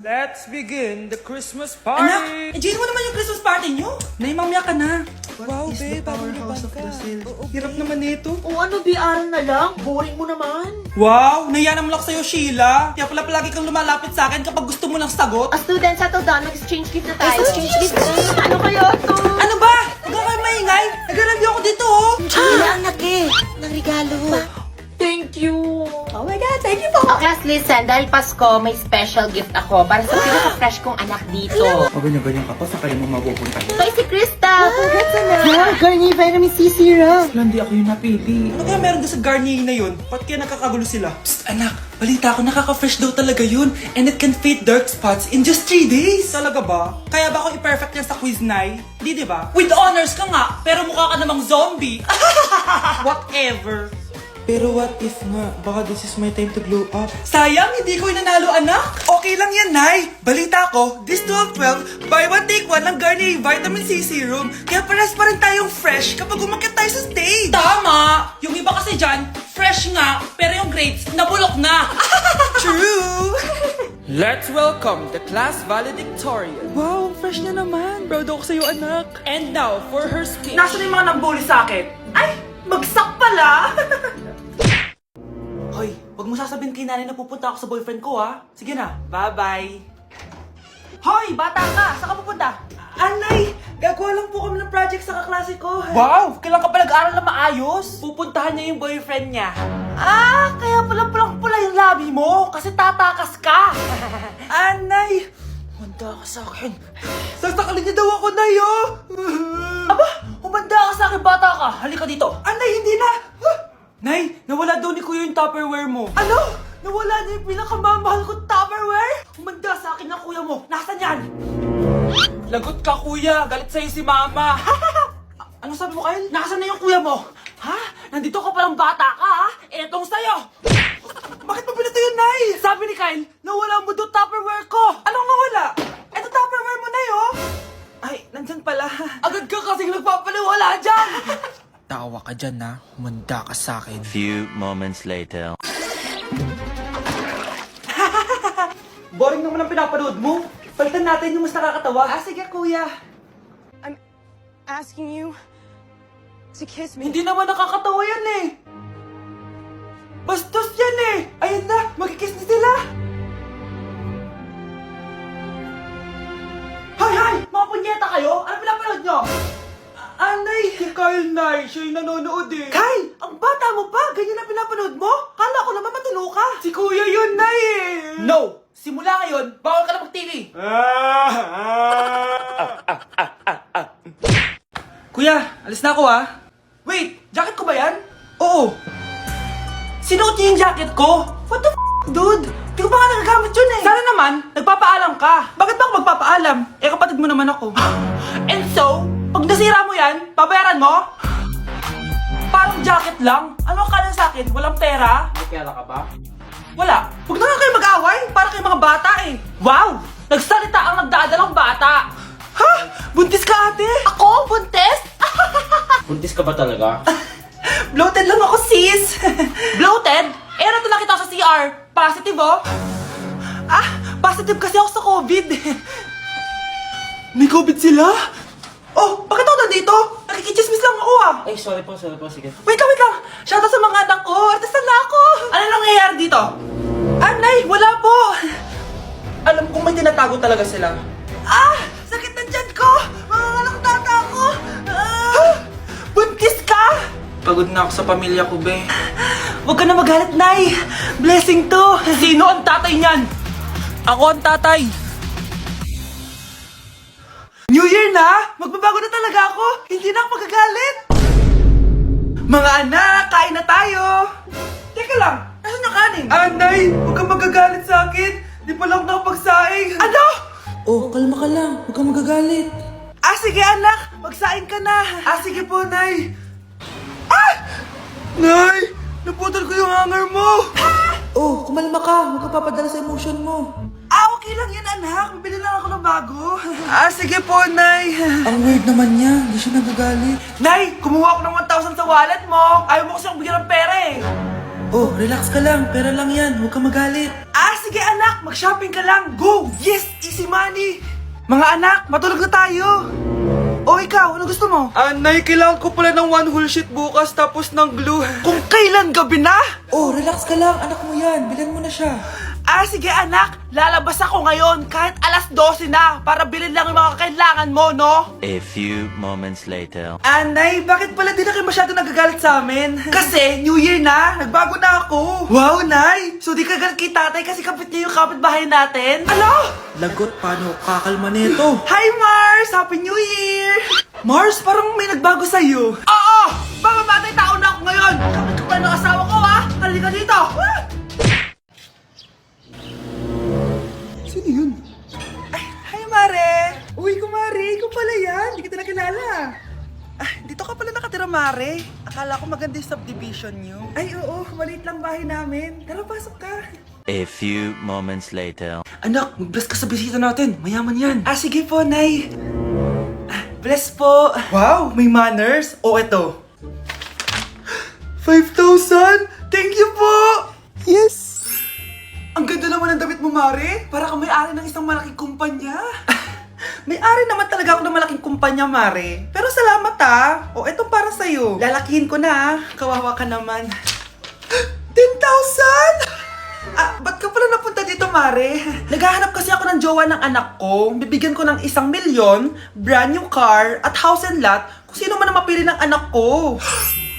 Let's begin the Christmas Anak, party! enjoy mo naman yung Christmas party nyo. Naimamya ka na. Wow, What is babe, the powerhouse of parang Brazil? Oo, Hirap babe. naman nito. O ano, BR na lang? Boring mo naman. Wow, nahiya naman ako sa'yo, Sheila. Kaya pala palagi kang lumalapit sa akin kapag gusto mo ng sagot. Student, settle down. Mag-exchange gift na tayo. Exchange gift? Ano kaya to? Ano ba? Huwag ka kayo maingay. Nag-review ako dito, oh. Sheila, anak eh. Ng regalo. Thank you. Oh my God, thank you po. Okay, class, listen. Dahil Pasko, may special gift ako para sa pinaka-fresh kong anak dito. O ganyan-ganyan ka pa, sa kayo mo mapupunta. Ito ay si Krista. Congrats, anak. Yeah, Garnier Vitamin C Serum. Wala, hindi ako yung napili. Ano kaya meron doon sa Garnier na yun? Ba't kaya nakakagulo sila? Psst, anak. Balita ko, nakaka-fresh daw talaga yun. And it can fade dark spots in just 3 days. Talaga ba? Kaya ba ako i-perfect yan sa quiz, Nay? Di ba? With honors ka nga, pero mukha ka namang zombie. Whatever. Pero what if nga, baka this is my time to glow up. Sayang, hindi ko inanalo, anak. Okay lang yan, Nay. Balita ko, this 12-12, buy one take one ng Garnier Vitamin C Serum. Kaya pares pa rin tayong fresh kapag umakyat tayo sa stage. Tama! Yung iba kasi dyan, fresh nga, pero yung grades, nabulok na. True! Let's welcome the class valedictorian. Wow, ang fresh niya naman. Proud ako sa'yo, anak. And now, for her speech. Nasaan yung mga nambuli sa akin? Ay, bagsak pala! Hoy, wag mo sasabihin kay nanay na pupunta ako sa boyfriend ko, ha? Sige na, bye-bye. Hoy, bata ka! Saan ka pupunta? Anay, gagawa lang po kami ng project sa kaklase ko. Wow! Kailan ka pa nag-aaral na maayos? Pupuntahan niya yung boyfriend niya. Ah, kaya pala pulang-pula yung labi mo kasi tatakas ka. Anay, humanda ka sa akin. Sasakalin niya daw ako, Nay, oh! Aba, humanda ka sa akin, bata ka. Halika dito. Anay, hindi na. Nay, nawala daw ni Kuya yung Tupperware mo. Ano? Nawala na yung pinakamamahal kong Tupperware? Humanda sa akin ng kuya mo. Nasaan yan? Lagot ka, kuya. Galit sa'yo si mama. Ano sabi mo, Kyle? Nasaan na yung kuya mo? Ha? Nandito ka palang bata ka, ha? Etong sa'yo. Bakit mo pinito yun, Nay? Sabi ni Kyle, nawala mo doon Tupperware ko. Anong nawala? Eto Tupperware mo, Nay, oh. Ay, nandyan pala. Agad ka kasing nagpapaliwala dyan. Tawa ka dyan, ha? Humanda ka sa akin. Few moments later. Boring naman ang pinapanood mo. Palitan natin yung mas nakakatawa. Ah, sige, kuya. Asking you to kiss me. Hindi naman nakakatawa yan eh. Bastos yan eh. Ayan na, magkikiss na sila. Hay, hay! Mga punyeta kayo? Ano pinapanood nyo? Anay! Si Kyle, Nay. Siya yung nanonood eh. Kyle! Ang bata mo pa! Ganyan ang pinapanood mo? Kala ko naman matino ka. Si Kuya yun, Nay eh. No! Simula ngayon, bawal ka na mag-TV. Kuya, alis na ako ah. Wait, jacket ko ba yan? Oo. Sinuot niyo yung jacket ko? What the dude? Di ko pa nga nagagamit yun eh. Sana naman, nagpapaalam ka. Bakit ba ako magpapaalam? Eh, kapatid mo naman ako. And so, pag nasira mo yan, babayaran mo? Parang jacket lang. Ano ang kanan sa akin? Walang pera? May pera ka ba? Wala. Huwag na nga kayo mag-away. Para kayo mga bata eh. Wow! Nagsalita ang nagdadalang bata. Ha? Buntis ka, ate? Ako? Buntis? Buntis ka ba talaga? Bloated lang ako, sis. Bloated? Eh, ano nakita ko sa CR? Positive, oh. Ah, positive kasi ako sa COVID. May COVID sila? Oh, bakit ako nandito? Nakikichismis lang ako, ah. Ay, sorry po, sige. Wait lang. Shoutout sa mga anak ko. Artisan na ako. Ano nangyayari dito? Anay, wala po. Alam kong may tinatago talaga sila. Ah! Sakit na tiyan ko! Mga tata ko! Ah! Buntis ka! Pagod na ako sa pamilya ko, be. Huwag ka na magalit, Nay. Blessing to. Sino ang tatay niyan? Ako ang tatay. New Year na! Magbabago na talaga ako! Hindi na ako magagalit! Mga anak, kain na tayo! Teka lang, nasan yung kanin? Anay, huwag kang magagalit sa akin! Di pa lang nakapagsaing! Ano? Oh, kalma ka lang. Huwag kang magagalit. Ah, sige anak! Magsaing ka na! Ah, sige po, Nay! Ah! Nay! Naputol ko yung hanger mo! Oh, kumalma ka. Huwag ka papadala sa emotion mo. Ah, okay lang yan, anak. Bibili lang ako ng bago. Ah, sige po, Nay. Ang weird naman niya. Hindi siya nagagalit. Nay, kumuha ako ng 1,000 sa wallet mo. Ayaw mo kasi akong bigyan ng pera eh. Oh, relax ka lang. Pera lang yan. Huwag ka magalit. Ah, sige. sige anak, mag-shopping ka lang. Go! Yes, easy money. Mga anak, matulog na tayo. O ikaw, ano gusto mo? Nay, kailangan ko pala ng 1 whole sheet bukas tapos ng glue. Kung kailan gabi na? Oh, relax ka lang. Anak mo yan. Bilan mo na siya. Sige anak, lalabas ako ngayon kahit alas 12 na para bilhin lang yung mga kailangan mo, no? A few moments later. Nay, bakit pala di na kayo masyado nagagalit sa amin? Kasi, New Year na, nagbago na ako. Wow, Nay! So di ka galit kay tatay kasi kapit niya yung kapitbahay natin? Ano? Lagot, paano kakalma nito? Hi, Mars! Happy New Year! Mars, parang may nagbago sa'yo. Oo! Baka matay tao na ako ngayon! Kapit ko pa ng asawa ko, ha? Halika dito! Sino yun? Hi, Mare! Uy, kumare, ikaw pala yan. Hindi kita nakilala. Dito ka pala nakatira, Mare. Akala ko maganda yung subdivision nyo. Ay, oo. Maliit lang bahay namin. Tara, pasok ka. A few moments later. Anak, mag-bless ka sa bisita natin. Mayaman yan. Sige po, Nay. Bless po. Wow, may manners. O, eto. 5,000? Thank you po! Yes! Ang ganda naman ng damit mo, Mare. Para kang may-ari ng isang malaking kumpanya. May-ari naman talaga ako ng malaking kumpanya, Mare. Pero salamat, O, etong para sa'yo. Lalakihin ko na, Kawawa ka naman. 10,000? Ba't ka pala napunta dito, Mare? Naghahanap kasi ako ng jowa ng anak ko. Bibigyan ko ng 1 milyon, brand new car, at house and lot kung sino man ang mapili ng anak ko.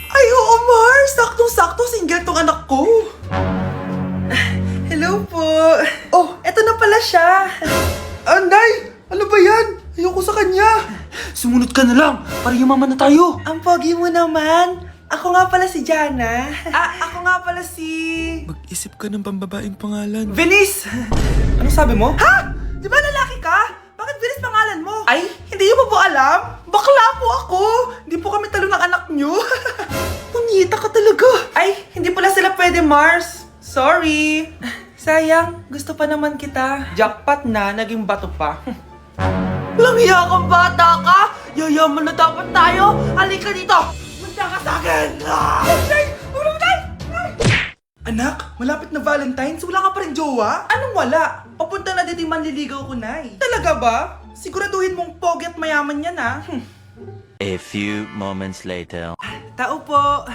Ay, oo, Mar! Saktong-sakto, single tong anak ko. Hello po. Oh, eto na pala siya. Nay! Ano ba yan? Ayoko sa kanya. Sumunod ka na lang para yumaman na tayo. Ang pogi mo naman. Ako nga pala si Jana. Ako nga pala si... Mag-isip ka ng pambabaeng pangalan. Venice! Ano sabi mo? Ha? Di ba lalaki ka? Bakit Venice pangalan mo? Ay, hindi niyo pa po alam? Bakla po ako! Hindi po kami talo ng anak niyo. Punyita ka talaga. Ay, hindi pala sila pwede, Mars. Sorry. Sayang, gusto pa naman kita. Jackpot na, naging bato pa. Langya kang bata ka! Yayaman na dapat tayo! Halika dito! Punta ka sa akin! Nay! Ulo mo, Nay! Anak, malapit na Valentine's, wala ka pa rin jowa? Anong wala? Papunta na dito yung manliligaw ko, Nay. Talaga ba? Siguraduhin mong pogi at mayaman yan, ha? A few moments later. Tao po.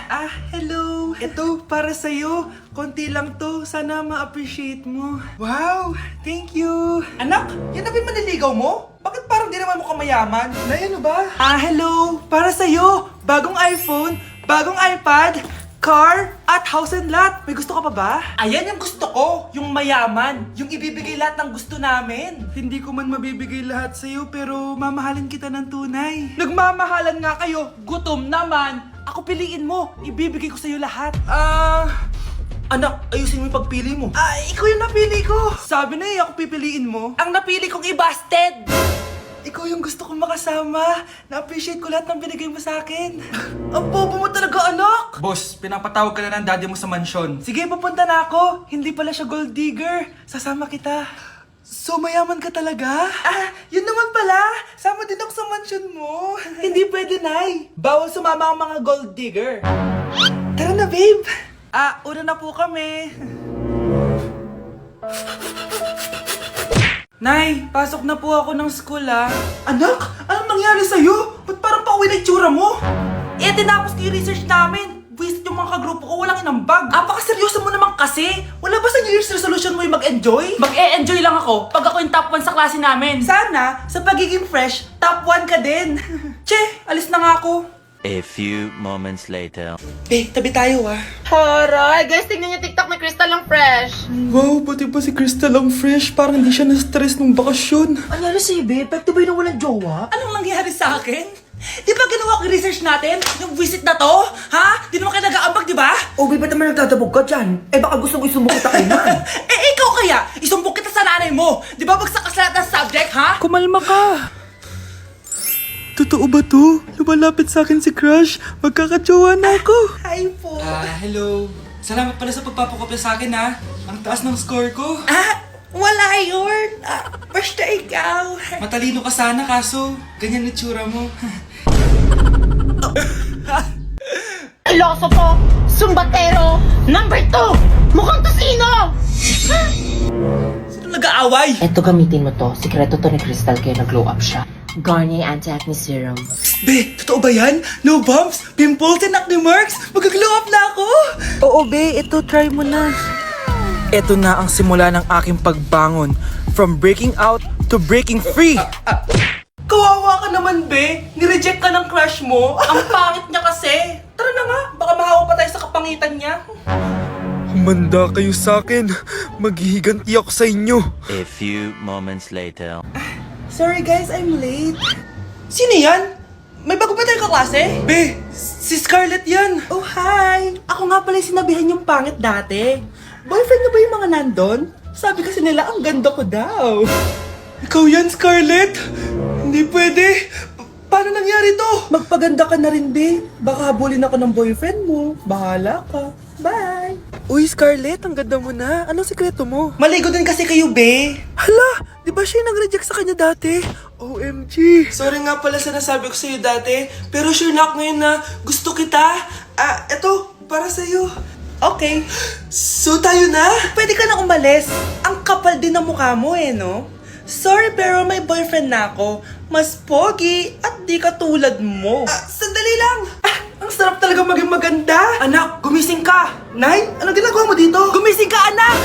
Hello. Ito, para sa'yo. Konti lang to. Sana ma-appreciate mo. Wow, thank you. Anak, yan na ba yung manliligaw mo? Bakit parang di naman mo kamayaman? Nay, ano ba? Hello. Para sa'yo. Bagong iPhone, bagong iPad, car, at house and lot. May gusto ka pa ba? Ayan yung gusto ko. Yung mayaman. Yung ibibigay lahat ng gusto namin. Hindi ko man mabibigay lahat sa'yo, pero mamahalin kita ng tunay. Nagmamahalan nga kayo. Gutom naman. Ako piliin mo. Ibibigay ko sa'yo lahat. Anak, ayusin mo yung pagpili mo. Ikaw yung napili ko. Sabi na ako pipiliin mo. Ang napili kong i-busted. Ikaw yung gusto kong makasama. Na-appreciate ko lahat ng binigay mo sa akin. Ang bobo mo talaga, anak! Boss, pinapatawag ka na ng daddy mo sa mansyon. Sige, papunta na ako. Hindi pala siya gold digger. Sasama kita. So, mayaman ka talaga? Yun naman pala. Sama din ako sa mansyon mo. Hindi pwede, Nay. Bawal sumama ang mga gold digger. Tara na, babe. Una na po kami. Nay, pasok na po ako ng school, Anak, anong nangyari sa'yo? Ba't parang pauwi na itsura mo? Tinapos ko yung research namin. Buwisit yung mga kagrupo ko, walang inambag. Apakaseryoso mo naman kasi. Wala ba sa New Year's resolution mo yung mag-enjoy? Mag-e-enjoy lang ako pag ako yung top 1 sa klase namin. Sana, sa pagiging fresh, top 1 ka din. Che, alis na nga ako. A few moments later. Tabi tayo, Horay! Guys, tignan niyo TikTok ni Crystal ang fresh. Wow, pati ba si Crystal ang fresh? Parang hindi siya na-stress nung bakasyon. Anyari sa'yo, babe? Pekto ba yun na walang jowa? Anong nangyari sa akin? Di ba ginawa ko yung research natin? Yung visit na to? Ha? Di naman kayo nag-aambag, di ba? Ba't naman nagdadabog ka dyan? Baka gusto mo isumbong kita kay man. Ikaw kaya? Isumbong kita sa nanay mo. Di ba bagsak ka sa lahat ng subject, ha? Kumalma ka! Totoo ba to? Lumalapit sa akin si Crush. Magkakajowa na ako. Hi po. Hello. Salamat pala sa pagpapakopya sa akin, ha. Ang taas ng score ko. Wala yun. Basta ikaw. Matalino ka sana, kaso ganyan na tsura mo. Iloso po! Sumbatero! Number 2! Mukhang tosino! Sino nag-aaway? Eto, gamitin mo to. Sikreto to ni Crystal kaya nag-glow up siya. Garnier Anti-Acne Serum. Be, totoo ba yan? No bumps, pimples, and acne marks? Mag-glow up na ako! Oo, be. Ito, try mo na. Ito na ang simula ng aking pagbangon. From breaking out to breaking free. Kawawa ka naman, be. Nireject ka ng crush mo. Ang pangit niya kasi. Tara na nga, baka mahawa pa tayo sa kapangitan niya. Humanda kayo sa akin. Maghihiganti ako sa inyo. A few moments later. Sorry guys, I'm late. Sino yan? May bago ba tayong kaklase? Be, si Scarlett yan. Oh, hi. Ako nga pala yung sinabihan yung pangit dati. Boyfriend niyo ba yung mga nandun? Sabi kasi nila, ang ganda ko daw. Ikaw yan, Scarlett? Hindi pwede. Paano nangyari to? Magpaganda ka na rin, be. Baka habulin ako ng boyfriend mo. Bahala ka. Bye. Uy, Scarlett, ang ganda mo na. Anong sikreto mo? Maligo din kasi kayo, be. Hala, di ba siya yung nag-reject sa kanya dati? OMG. Sorry nga pala sa nasabi ko sa'yo dati. Pero sure na ako ngayon na gusto kita. Eto, para sa'yo. Okay. So tayo na? Pwede ka na umalis. Ang kapal din ng mukha mo no? Sorry pero may boyfriend na ako. Mas pogi at di katulad mo. Sandali lang. Ang sarap talaga maging maganda. Anak, gumising ka. Nay, anong ginagawa mo dito? Gumising ka, anak!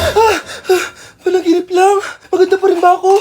Panaginip lang. Maganda pa rin ba ako?